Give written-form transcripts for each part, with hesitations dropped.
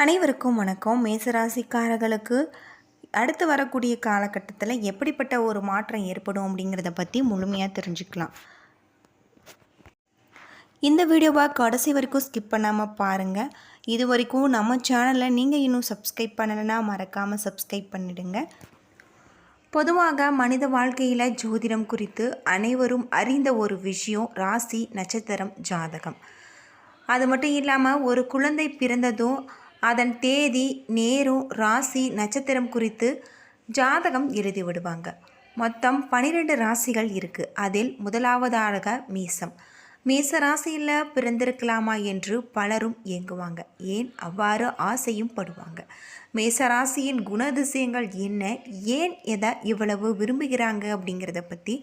அனைவருக்கும் வணக்கம். மேசராசிக்காரர்களுக்கு அடுத்து வரக்கூடிய காலகட்டத்தில் எப்படிப்பட்ட ஒரு மாற்றம் ஏற்படும் அப்படிங்கிறத பற்றி முழுமையாக தெரிஞ்சுக்கலாம். இந்த வீடியோவை கடைசி வரைக்கும் ஸ்கிப் பண்ணாமல் பாருங்கள். இது வரைக்கும் நம்ம சேனலில் நீங்கள் இன்னும் சப்ஸ்கிரைப் பண்ணலைன்னா மறக்காமல் சப்ஸ்கிரைப் பண்ணிவிடுங்க. பொதுவாக மனித வாழ்க்கையில் ஜோதிடம் குறித்து அனைவரும் அறிந்த ஒரு விஷயம் ராசி, நட்சத்திரம், ஜாதகம். அது மட்டும் இல்லாமல் ஒரு குழந்தை பிறந்ததும் அதன் தேதி, நேரம், ராசி, நட்சத்திரம் குறித்து ஜாதகம் எழுதி விடுவாங்க. மொத்தம் 12 ராசிகள் இருக்குது. அதில் முதலாவதாக மீசம். மேச ராசியில் பிறந்திருக்கலாமா என்று பலரும் ஏங்குவாங்க. ஏன் அவ்வாறு ஆசையும் படுவாங்க. மேசராசியின் குணதிசயங்கள் என்ன, ஏன் எதை இவ்வளவு விரும்புகிறாங்க அப்படிங்கிறத பற்றி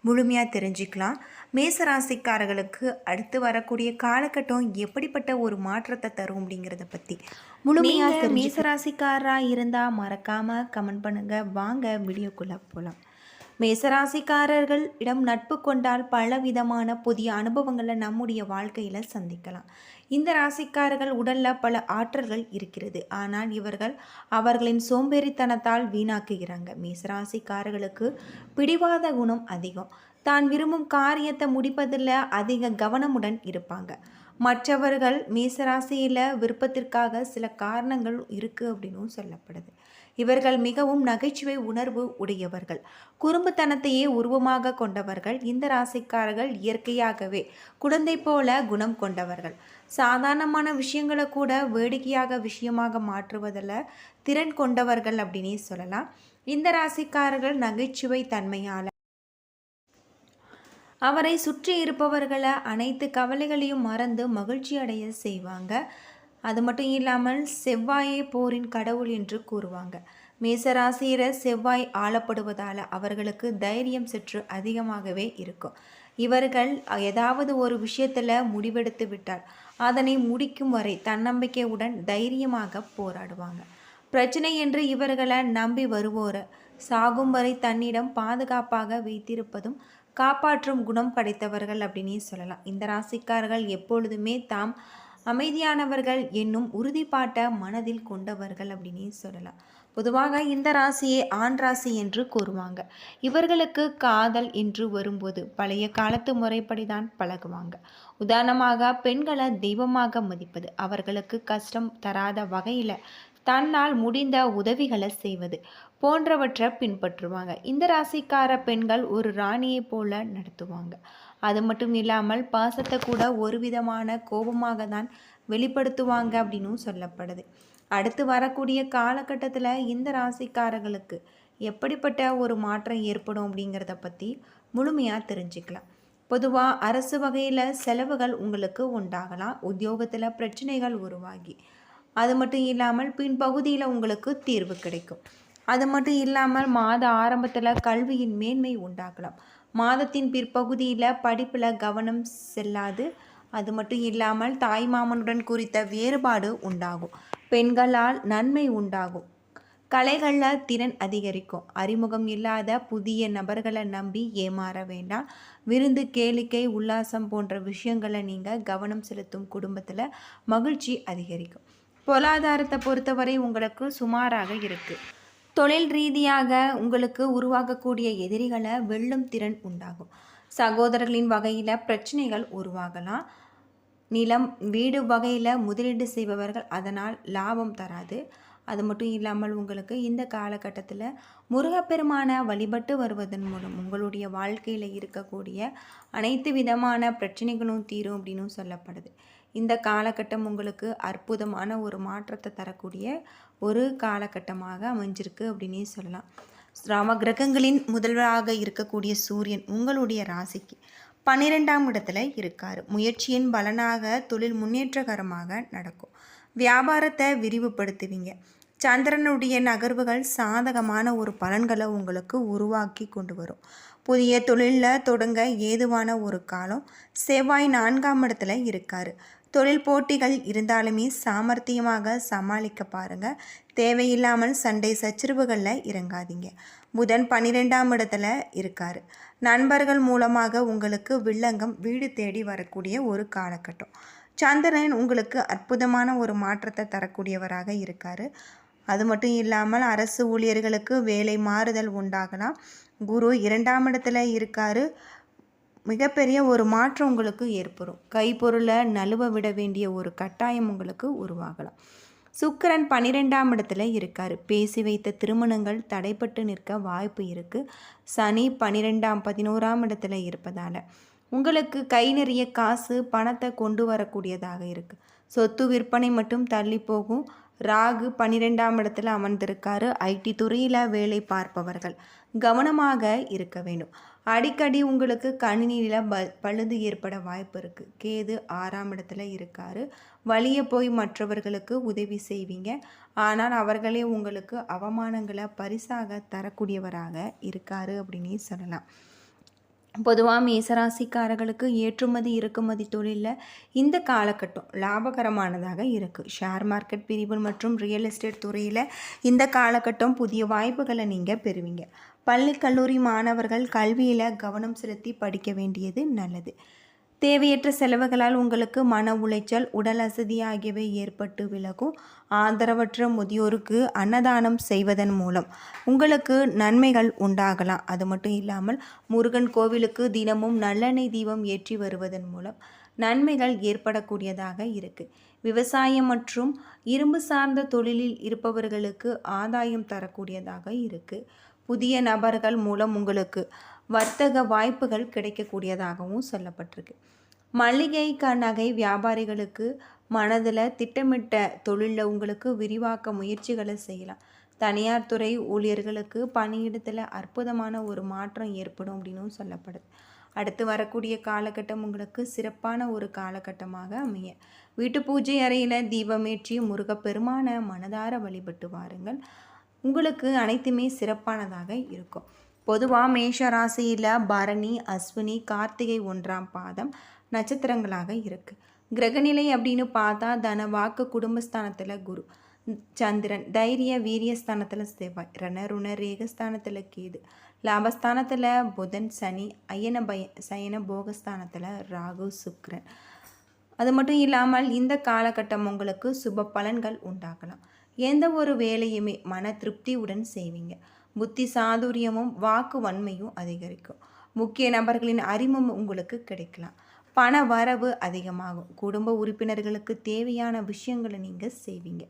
முழுமையாக தெரிஞ்சுக்கலாம். மேசராசிக்காரர்களுக்கு அடுத்து வரக்கூடிய காலகட்டம் எப்படிப்பட்ட ஒரு மாற்றத்தை தரும் அப்படிங்கிறத பற்றி முழுமையாக மேசராசிக்காரராக இருந்தால் மறக்காமல் கமெண்ட் பண்ணுங்கள். வாங்க வீடியோக்குள்ளே போகலாம். மேசராசிக்காரர்கள் இடம் நட்பு கொண்டால் பல விதமான புதிய அனுபவங்களை நம்முடைய வாழ்க்கையில் சந்திக்கலாம். இந்த ராசிக்காரர்கள் உடலில் பல ஆற்றல்கள் இருக்கிறது. ஆனால் இவர்கள் அவர்களின் சோம்பேறித்தனத்தால் வீணாக்குகிறாங்க. மேசராசிக்காரர்களுக்கு பிடிவாத குணம் அதிகம். தான் விரும்பும் காரியத்தை முடிப்பதில் அதிக கவனமுடன் இருப்பாங்க. மற்றவர்கள் மேசராசியில் விருப்பத்திற்காக சில காரணங்கள் இருக்குது அப்படின்னும் சொல்லப்படுது. இவர்கள் மிகவும் நகைச்சுவை உணர்வு உடையவர்கள். குறும்புத்தனத்தையே உருவமாக கொண்டவர்கள். இந்த ராசிக்காரர்கள் இயற்கையாகவே குழந்தை போல குணம் கொண்டவர்கள். சாதாரணமான விஷயங்களை கூட வேடிக்கையாக விஷயமாக மாற்றுவதில் திறன் கொண்டவர்கள் அப்படின்னே சொல்லலாம். இந்த ராசிக்காரர்கள் நகைச்சுவை தன்மையால் அவரை சுற்றி இருப்பவர்களை அனைத்து கவலைகளையும் மறந்து மகிழ்ச்சி அடைய செய்வாங்க. அது மட்டும் இல்லாமல் செவ்வாயே போரின் கடவுள் என்று கூறுவாங்க. மேசராசியில செவ்வாய் ஆளப்படுவதால் அவர்களுக்கு தைரியம் சற்று அதிகமாகவே இருக்கும். இவர்கள் ஏதாவது ஒரு விஷயத்தில் முடிவெடுத்து விட்டால் அதனை முடிக்கும் வரை தன்னம்பிக்கையுடன் தைரியமாக போராடுவாங்க. பிரச்சனை என்று இவர்களை நம்பி வருவோரை சாகும் வரை தன்னிடம் பாதுகாப்பாக வைத்திருப்பதும் காப்பாற்றும் குணம் படைத்தவர்கள் அப்படின்னே சொல்லலாம். இந்த ராசிக்காரர்கள் எப்பொழுதுமே தாம் அமைதியானவர்கள் என்னும் உறுதிப்பாட்டை மனதில் கொண்டவர்கள் அப்படின்னே சொல்லலாம். பொதுவாக இந்த ராசியை ஆண் ராசி என்று கூறுவாங்க. இவர்களுக்கு காதல் என்று வரும்போது பழைய காலத்து முறைப்படி தான் பழகுவாங்க. உதாரணமாக பெண்களை தெய்வமாக மதிப்பது, அவர்களுக்கு கஷ்டம் தராத வகையில் தன்னால் முடிந்த உதவிகளை செய்வது போன்றவற்றை பின்பற்றுவாங்க. இந்த ராசிக்கார பெண்கள் ஒரு ராணியை போல நடத்துவாங்க. அது மட்டும் இல்லாமல் பாசத்தை கூட ஒரு விதமான கோபமாக தான் வெளிப்படுத்துவாங்க அப்படின்னும் சொல்லப்படுது. அடுத்து வரக்கூடிய காலகட்டத்தில் இந்த ராசிக்காரர்களுக்கு எப்படிப்பட்ட ஒரு மாற்றம் ஏற்படும் அப்படிங்கிறத பற்றி முழுமையாக தெரிஞ்சுக்கலாம். பொதுவாக அரசு வகையில் செலவுகள் உங்களுக்கு உண்டாகலாம். உத்தியோகத்தில் பிரச்சனைகள் உருவாகி அது மட்டும் இல்லாமல் பின்பகுதியில் உங்களுக்கு தீர்வு கிடைக்கும். அது மட்டும் இல்லாமல் மாத ஆரம்பத்தில் கல்வியின் மேன்மை உண்டாகலாம். மாதத்தின் பிற்பகுதியில் படிப்பில் கவனம் செல்லாது. அது மட்டும் இல்லாமல் தாய்மாமனுடன் குறித்த வேறுபாடு உண்டாகும். பெண்களால் நன்மை உண்டாகும். கலைகளில் திறன் அதிகரிக்கும். அறிமுகம் இல்லாத புதிய நபர்களை நம்பி ஏமாற வேண்டாம். விருந்து, கேளிக்கை, உல்லாசம் போன்ற விஷயங்களை நீங்கள் கவனம் செலுத்தும் குடும்பத்தில் மகிழ்ச்சி அதிகரிக்கும். பொருளாதாரத்தை பொறுத்தவரை உங்களுக்கு சுமாராக இருக்குது. தொழில் ரீதியாக உங்களுக்கு உருவாகக்கூடிய எதிரிகளை வெல்லும் திறன் உண்டாகும். சகோதரர்களின் வகையில் பிரச்சனைகள் உருவாகலாம். நிலம், வீடு வகையில் முதலீடு செய்பவர்கள் அதனால் லாபம் தராது. அது மட்டும் இல்லாமல் உங்களுக்கு இந்த காலகட்டத்தில் முருகப்பெருமானை வழிபட்டு வருவதன் மூலம் உங்களுடைய வாழ்க்கையில் இருக்கக்கூடிய அனைத்து விதமான பிரச்சனைகளும் தீரும் அப்படின்னு சொல்லப்படுது. இந்த காலகட்டம் உங்களுக்கு அற்புதமான ஒரு மாற்றத்தை தரக்கூடிய ஒரு காலகட்டமாக அமைஞ்சிருக்கு அப்படின்னே சொல்லலாம். ராம கிரகங்களின் முதல்வராக இருக்கக்கூடிய சூரியன் உங்களுடைய ராசிக்கு 12ஆம் இடத்துல இருக்கார். முயற்சியின் பலனாக தொழில் முன்னேற்றகரமாக நடக்கும். வியாபாரத்தை விரிவுபடுத்துவீங்க. சந்திரனுடைய நகர்வுகள் சாதகமான ஒரு பலன்களை உங்களுக்கு உருவாக்கி கொண்டு வரும். புதிய தொழிலில் தொடங்க ஏதுவான ஒரு காலம். செவ்வாய் 4ஆம் இடத்துல இருக்கார். தொழில் போட்டிகள் இருந்தாலுமே சாமர்த்தியமாக சமாளிக்க பாருங்கள். தேவையில்லாமல் சண்டை சச்சரவுகளில் இறங்காதீங்க. புதன் 12ஆம் இடத்துல இருக்கார். நண்பர்கள் மூலமாக உங்களுக்கு வில்லங்கம் வீடு தேடி வரக்கூடிய ஒரு காலகட்டம். சந்திரன் உங்களுக்கு அற்புதமான ஒரு மாற்றத்தை தரக்கூடியவராக இருக்கார். அது மட்டும் இல்லாமல் அரசு ஊழியர்களுக்கு வேலை மாறுதல் உண்டாகலாம். குரு 2ஆம் இடத்துல இருக்கார். மிகப்பெரிய ஒரு மாற்றம் உங்களுக்கு ஏற்படும். கைப்பொருளை நழுவ விட வேண்டிய ஒரு கட்டாயம் உங்களுக்கு உருவாகலாம். சுக்கிரன் 12ஆம் இடத்துல இருக்கார். பேசி வைத்த திருமணங்கள் தடைப்பட்டு நிற்க வாய்ப்பு இருக்குது. சனி 11ஆம் இடத்துல இருப்பதால் உங்களுக்கு கை நிறைய காசு பணத்தை கொண்டு வரக்கூடியதாக இருக்குது. சொத்து விற்பனை மட்டும் தள்ளி போகும். ராகு 12ஆம் இடத்துல அமர்ந்திருக்காரு. ஐடி துறையில் வேலை பார்ப்பவர்கள் கவனமாக இருக்க வேண்டும். அடிக்கடி உங்களுக்கு கணினியில் பழுது ஏற்பட வாய்ப்பு இருக்குது. கேது 6ஆம் இடத்துல இருக்கார். வழியே போய் மற்றவர்களுக்கு உதவி செய்வீங்க. ஆனால் அவர்களே உங்களுக்கு அவமானங்களை பரிசாக தரக்கூடியவராக இருக்கார் அப்படின்னே சொல்லலாம். பொதுவாக மேசராசிக்காரர்களுக்கு ஏற்றுமதி இறக்குமதி தொழிலில் இந்த காலகட்டம் லாபகரமானதாக இருக்குது. ஷேர் மார்க்கெட் பிரிவு மற்றும் ரியல் எஸ்டேட் துறையில் இந்த காலகட்டம் புதிய வாய்ப்புகளை நீங்கள் பெறுவீங்க. பள்ளி கல்லூரி மாணவர்கள் கல்வியில் கவனம் செலுத்தி படிக்க வேண்டியது நல்லது. தேவையற்ற செலவுகளால் உங்களுக்கு மன உளைச்சல், உடல் அசதி ஆகியவை ஏற்பட்டு விலகும். ஆதரவற்ற முதியோருக்கு அன்னதானம் செய்வதன் மூலம் உங்களுக்கு நன்மைகள் உண்டாகலாம். அது மட்டும் இல்லாமல் முருகன் கோவிலுக்கு தினமும் நல்லெண்ணெய் தீபம் ஏற்றி வருவதன் மூலம் நன்மைகள் ஏற்படக்கூடியதாக இருக்குது. விவசாயம் மற்றும் இரும்பு சார்ந்த தொழிலில் இருப்பவர்களுக்கு ஆதாயம் தரக்கூடியதாக இருக்குது. புதிய நபர்கள் மூலம் உங்களுக்கு வர்த்தக வாய்ப்புகள் கிடைக்கக்கூடியதாகவும் சொல்லப்பட்டிருக்கு. மளிகை நகை வியாபாரிகளுக்கு மனதில் திட்டமிட்ட தொழிலில் உங்களுக்கு விரிவாக்க முயற்சிகளை செய்யலாம். தனியார் துறை ஊழியர்களுக்கு பணியிடத்தில் அற்புதமான ஒரு மாற்றம் ஏற்படும் அப்படின்னு சொல்லப்படுது. அடுத்து வரக்கூடிய காலகட்டம் உங்களுக்கு சிறப்பான ஒரு காலகட்டமாக அமைய வீட்டு பூஜை அறையில் தீபமேற்றி முருகப்பெருமான மனதார வழிபட்டு வாருங்கள். உங்களுக்கு அனைத்துமே சிறப்பானதாக இருக்கும். பொதுவாக மேஷ ராசியில் பரணி, அஸ்வினி, கார்த்திகை 1ஆம் பாதம் நட்சத்திரங்களாக இருக்குது. கிரகநிலை அப்படின்னு பார்த்தா தன வாக்கு குடும்பஸ்தானத்தில் குரு, சந்திரன், தைரிய வீரியஸ்தானத்தில் செவ்வாய், ரணருண ரேகஸ்தானத்தில் கேது, லாபஸ்தானத்தில் புதன், சனி, சயன போகஸ்தானத்தில் ராகு, சுக்கிரன். அது மட்டும் இல்லாமல் இந்த காலகட்டம் உங்களுக்கு சுப பலன்கள் உண்டாகலாம். எந்த ஒரு வேலையுமே மன திருப்தியுடன் செய்வீங்க. புத்தி சாதுரியமும் வாக்கு வன்மையும் அதிகரிக்கும். முக்கிய நபர்களின் அறிமுகம் உங்களுக்கு கிடைக்கலாம். பண வரவு அதிகமாகும். குடும்ப உறுப்பினர்களுக்கு தேவையான விஷயங்களை நீங்கள் செய்வீங்க.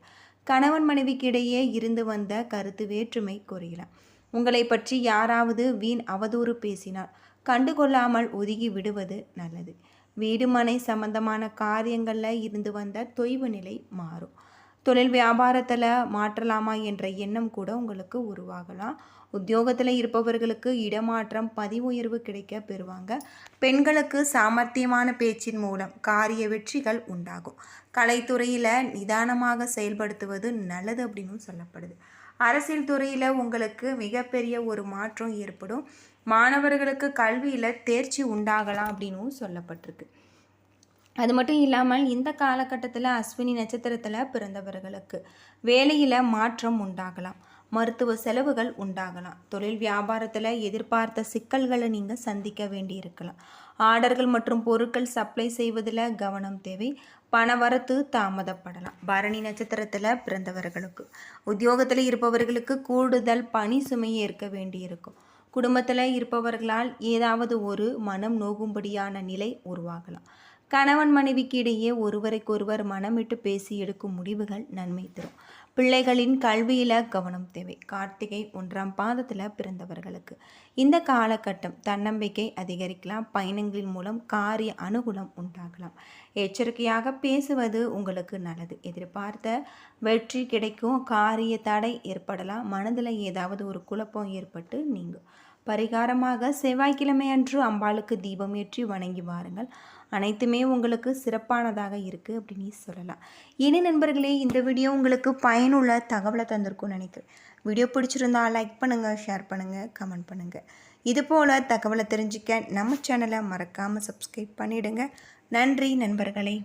கணவன் மனைவிக்கு இடையே இருந்து வந்த கருத்து வேற்றுமை குறையலாம். உங்களை பற்றி யாராவது வீண் அவதூறு பேசினால் கண்டுகொள்ளாமல் ஒதுங்கி விடுவது நல்லது. வீடு மனை சம்பந்தமான காரியங்களில் இருந்து வந்த தொய்வு நிலை மாறும். தொழில் வியாபாரத்தில் மாற்றலாமா என்ற எண்ணம் கூட உங்களுக்கு உருவாகலாம். உத்தியோகத்தில் இருப்பவர்களுக்கு இடமாற்றம், பதவி உயர்வு கிடைக்க பெறுவாங்க. பெண்களுக்கு சாமர்த்தியமான பேச்சின் மூலம் காரிய வெற்றிகள் உண்டாகும். கலைத்துறையில் நிதானமாக செயல்படுத்துவது நல்லது அப்படின்னு சொல்லப்படுது. அரசியல் துறையில் உங்களுக்கு மிகப்பெரிய ஒரு மாற்றம் ஏற்படும். மாணவர்களுக்கு கல்வியில் தேர்ச்சி உண்டாகலாம் அப்படின்னு சொல்லப்பட்டிருக்கு. அது மட்டும் இல்லாமல் இந்த காலகட்டத்தில் அஸ்வினி நட்சத்திரத்தில் பிறந்தவர்களுக்கு வேலையில் மாற்றம் உண்டாகலாம். மருத்துவ செலவுகள் உண்டாகலாம். தொழில் வியாபாரத்தில் எதிர்பார்த்த சிக்கல்களை நீங்கள் சந்திக்க வேண்டியிருக்கலாம். ஆர்டர்கள் மற்றும் பொருட்கள் சப்ளை செய்வதில் கவனம் தேவை. பணவரத்து தாமதப்படலாம். பரணி நட்சத்திரத்தில் பிறந்தவர்களுக்கு உத்தியோகத்தில் இருப்பவர்களுக்கு கூடுதல் பணி சுமையை ஏற்க வேண்டியிருக்கும். குடும்பத்தில் இருப்பவர்களால் ஏதாவது ஒரு மனம் நோகும்படியான நிலை உருவாகலாம். கணவன் மனைவிக்கு இடையே ஒருவருக்கொருவர் மனமிட்டு பேசி எடுக்கும் முடிவுகள் நன்மை தரும். பிள்ளைகளின் கல்வியில் கவனம் தேவை. கார்த்திகை 1ஆம் பாதத்தில் பிறந்தவர்களுக்கு இந்த காலகட்டம் தன்னம்பிக்கை அதிகரிக்கலாம். பயணங்களின் மூலம் காரிய அனுகூலம் உண்டாகலாம். எச்சரிக்கையாக பேசுவது உங்களுக்கு நல்லது. எதிர்பார்த்த வெற்றி கிடைக்கும். காரிய தடை ஏற்படலாம். மனதில் ஏதாவது ஒரு குழப்பம் ஏற்பட்டு நீங்கும். பரிகாரமாக செவ்வாய்க்கிழமை அன்று அம்பாளுக்கு தீபம் ஏற்றி வணங்கி வாருங்கள். அனைத்துமே உங்களுக்கு சிறப்பானதாக இருக்குது அப்படின்னு சொல்லலாம். இனி நண்பர்களே, இந்த வீடியோ உங்களுக்கு பயனுள்ள தகவலை தந்திருக்கும்னு நினைக்கிறேன். வீடியோ பிடிச்சிருந்தா லைக் பண்ணுங்கள், ஷேர் பண்ணுங்கள், கமெண்ட் பண்ணுங்கள். இதுபோல் தகவலை தெரிஞ்சுக்க நம்ம சேனலை மறக்காமல் சப்ஸ்கிரைப் பண்ணிவிடுங்க. நன்றி நண்பர்களே.